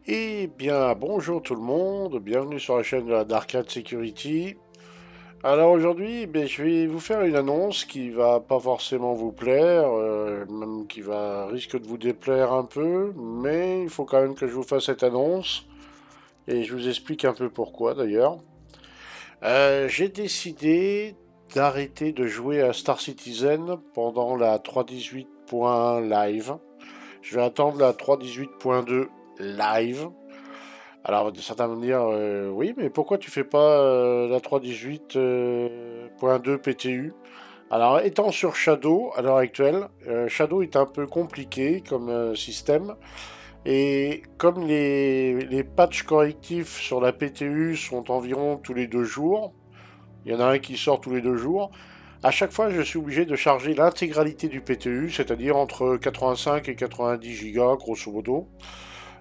Eh bien, bonjour tout le monde, bienvenue sur la chaîne de la Darkade Security. Alors aujourd'hui, je vais vous faire une annonce qui va pas forcément vous plaire, même qui risque de vous déplaire un peu, mais il faut quand même que je vous fasse cette annonce, et je vous explique un peu pourquoi d'ailleurs. J'ai décidé d'arrêter de jouer à Star Citizen pendant la 3.18.1 live. Je vais attendre la 3.18.2 live. Alors, certains vont me dire, oui, mais pourquoi tu fais pas la 3.18.2 PTU? Alors, étant sur Shadow à l'heure actuelle, Shadow est un peu compliqué comme système. Et comme les patchs correctifs sur la PTU sont environ tous les 2 jours, il y en a un qui sort tous les 2 jours, à chaque fois je suis obligé de charger l'intégralité du PTU, c'est-à-dire entre 85 et 90 gigas, grosso modo.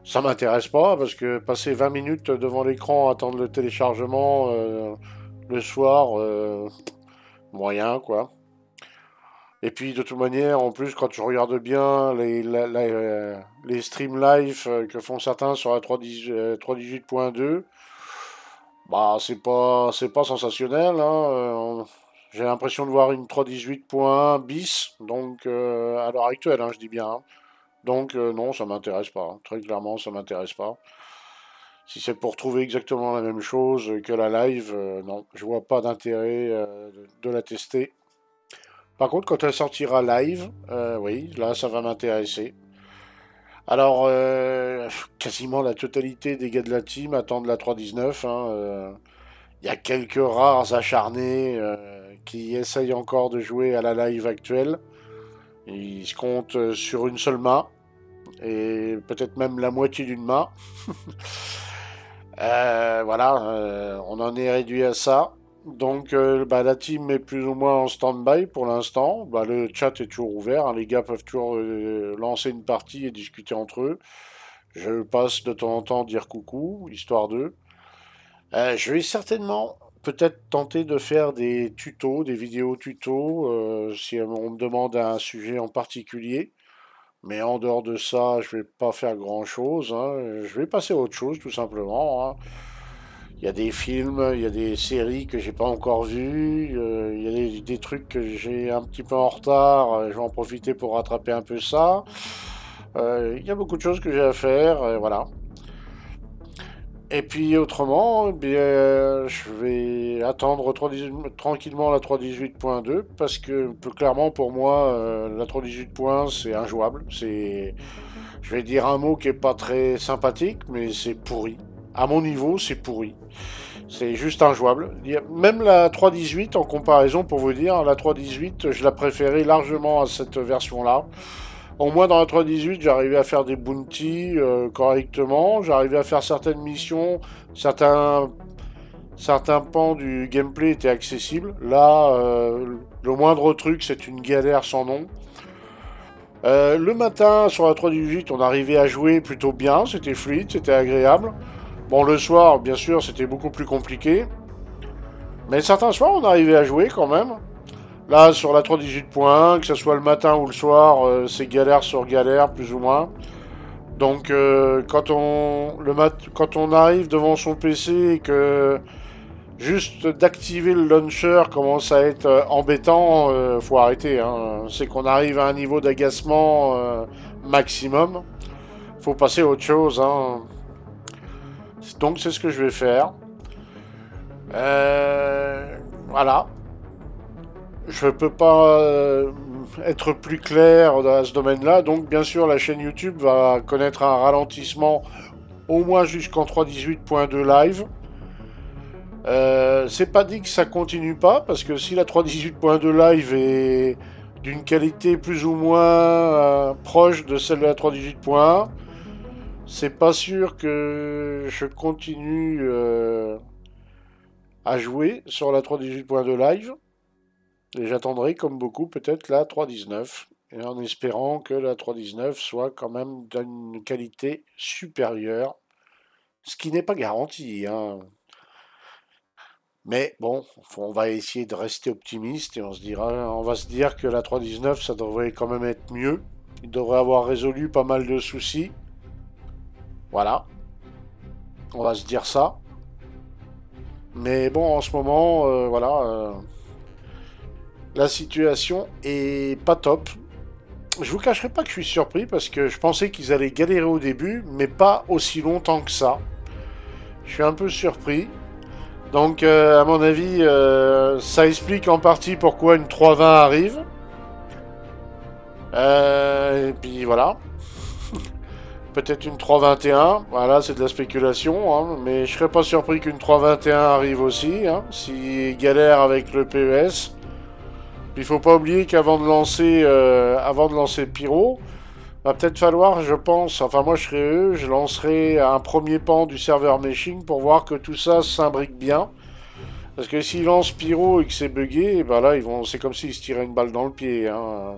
Ça m'intéresse pas parce que passer 20 minutes devant l'écran à attendre le téléchargement le soir, moyen quoi. Et puis de toute manière, en plus, quand je regarde bien les stream live que font certains sur la 3.18.2, bah c'est pas sensationnel, hein. J'ai l'impression de voir une 3.18.1 bis, donc à l'heure actuelle, hein, je dis bien, hein. Donc non, ça m'intéresse pas, hein. Très clairement, ça m'intéresse pas. Si c'est pour trouver exactement la même chose que la live, non, je vois pas d'intérêt de la tester. Par contre, quand elle sortira live, oui, là, ça va m'intéresser. Alors, quasiment la totalité des gars de la team attendent la 3.19, hein. Il y a quelques rares acharnés qui essayent encore de jouer à la live actuelle. Ils se comptent sur une seule main, et peut-être même la moitié d'une main. Voilà, on en est réduit à ça. Donc la team est plus ou moins en stand-by pour l'instant. Bah, le chat est toujours ouvert, hein. Les gars peuvent toujours lancer une partie et discuter entre eux. Je passe de temps en temps dire coucou, histoire d'eux. Je vais certainement peut-être tenter de faire des tutos, des vidéos tutos, si on me demande un sujet en particulier. Mais en dehors de ça, je vais pas faire grand-chose, hein. Je vais passer à autre chose, tout simplement, hein. Il y a des films, il y a des séries que j'ai pas encore vues, il y a des trucs que j'ai un petit peu en retard, je vais en profiter pour rattraper un peu ça. Il y a beaucoup de choses que j'ai à faire, voilà. Et puis autrement, eh bien, je vais attendre tranquillement la 3.18.2 parce que clairement pour moi, la 3.18. C'est injouable. Je vais dire un mot qui est pas très sympathique, mais c'est pourri. À mon niveau, c'est pourri. C'est juste injouable. Même la 3.18 en comparaison, pour vous dire, la 3.18, je la préférais largement à cette version-là. Au moins dans la 3.18, j'arrivais à faire des bounties correctement, j'arrivais à faire certaines missions, certains, certains pans du gameplay étaient accessibles. Là, le moindre truc, c'est une galère sans nom. Le matin, sur la 3.18, on arrivait à jouer plutôt bien, c'était fluide, c'était agréable. Bon, le soir, bien sûr, c'était beaucoup plus compliqué. Mais certains soirs, on arrivait à jouer quand même. Là, sur la 3.18.1, que ce soit le matin ou le soir, c'est galère sur galère, plus ou moins. Donc, quand on arrive devant son PC et que juste d'activer le launcher commence à être embêtant, faut arrêter, hein. C'est qu'on arrive à un niveau d'agacement maximum. Faut passer à autre chose, hein. Donc, c'est ce que je vais faire. Voilà. Je peux pas être plus clair dans ce domaine-là. Donc, bien sûr, la chaîne YouTube va connaître un ralentissement au moins jusqu'en 3.18.2 live. C'est pas dit que ça continue pas, parce que si la 3.18.2 live est d'une qualité plus ou moins proche de celle de la 3.18.1, c'est pas sûr que je continue à jouer sur la 3.18.2 live. Et j'attendrai, comme beaucoup, peut-être la 3.19. Et en espérant que la 3.19 soit quand même d'une qualité supérieure. Ce qui n'est pas garanti, hein. Mais bon, on va essayer de rester optimiste et on va se dire que la 3.19, ça devrait quand même être mieux. Il devrait avoir résolu pas mal de soucis. Voilà. On va se dire ça. Mais bon, en ce moment, voilà, la situation est pas top. Je vous cacherai pas que je suis surpris parce que je pensais qu'ils allaient galérer au début, mais pas aussi longtemps que ça. Je suis un peu surpris. Donc, à mon avis, ça explique en partie pourquoi une 3.20 arrive. Et puis voilà. Peut-être une 3.21. Voilà, c'est de la spéculation. Hein, mais je serais pas surpris qu'une 3.21 arrive aussi. Hein, s'ils galèrent avec le PES. Il faut pas oublier avant de lancer Pyro, va peut-être falloir, je pense, enfin moi je serais eux, je lancerai un premier pan du serveur meshing pour voir que tout ça s'imbrique bien. Parce que s'ils lancent Pyro et que c'est buggé, et ben là c'est comme s'ils se tiraient une balle dans le pied. Hein.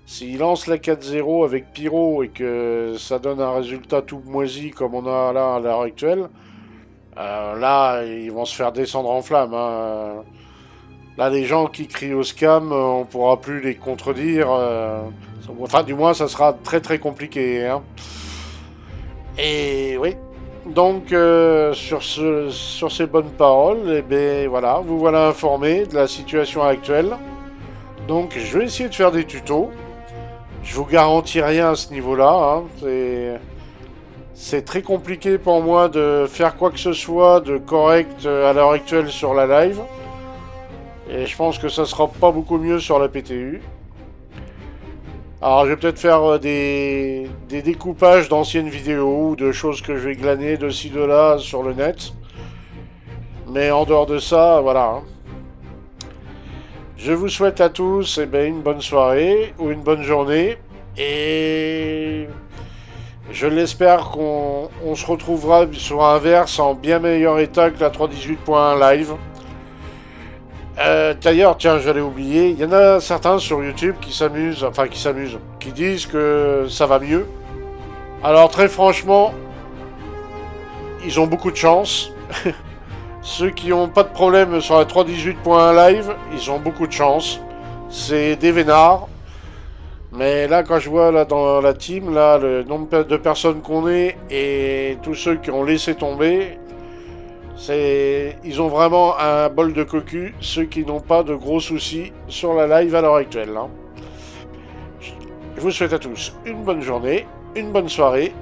S'ils lancent la 4.0 avec Pyro et que ça donne un résultat tout moisi comme on a là à l'heure actuelle, là ils vont se faire descendre en flammes. Hein. Là, les gens qui crient au scam, on pourra plus les contredire. Enfin, du moins, ça sera très très compliqué. Hein. Et oui. Donc, sur ces bonnes paroles, eh ben, voilà, vous voilà informé de la situation actuelle. Donc, je vais essayer de faire des tutos. Je vous garantis rien à ce niveau-là. Hein. C'est très compliqué pour moi de faire quoi que ce soit de correct à l'heure actuelle sur la live. Et je pense que ça sera pas beaucoup mieux sur la PTU. Alors je vais peut-être faire des découpages d'anciennes vidéos ou de choses que je vais glaner de ci de là sur le net. Mais en dehors de ça, voilà. Hein. Je vous souhaite à tous une bonne soirée ou une bonne journée. Et je l'espère qu'on se retrouvera sur un verse en bien meilleur état que la 3.18.1 live. D'ailleurs, tiens, j'allais oublier, il y en a certains sur YouTube qui s'amusent, qui disent que ça va mieux. Alors très franchement, ils ont beaucoup de chance. Ceux qui n'ont pas de problème sur la 3.18.1 live, ils ont beaucoup de chance. C'est des vénards. Mais là, quand je vois là dans la team, là, le nombre de personnes qu'on est et tous ceux qui ont laissé tomber, ils ont vraiment un bol de cocu, ceux qui n'ont pas de gros soucis sur la live à l'heure actuelle. Hein. Je vous souhaite à tous une bonne journée, une bonne soirée,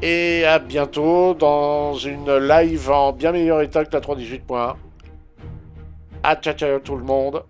et à bientôt dans une live en bien meilleur état que la 3.18.1. À ciao ciao tout le monde.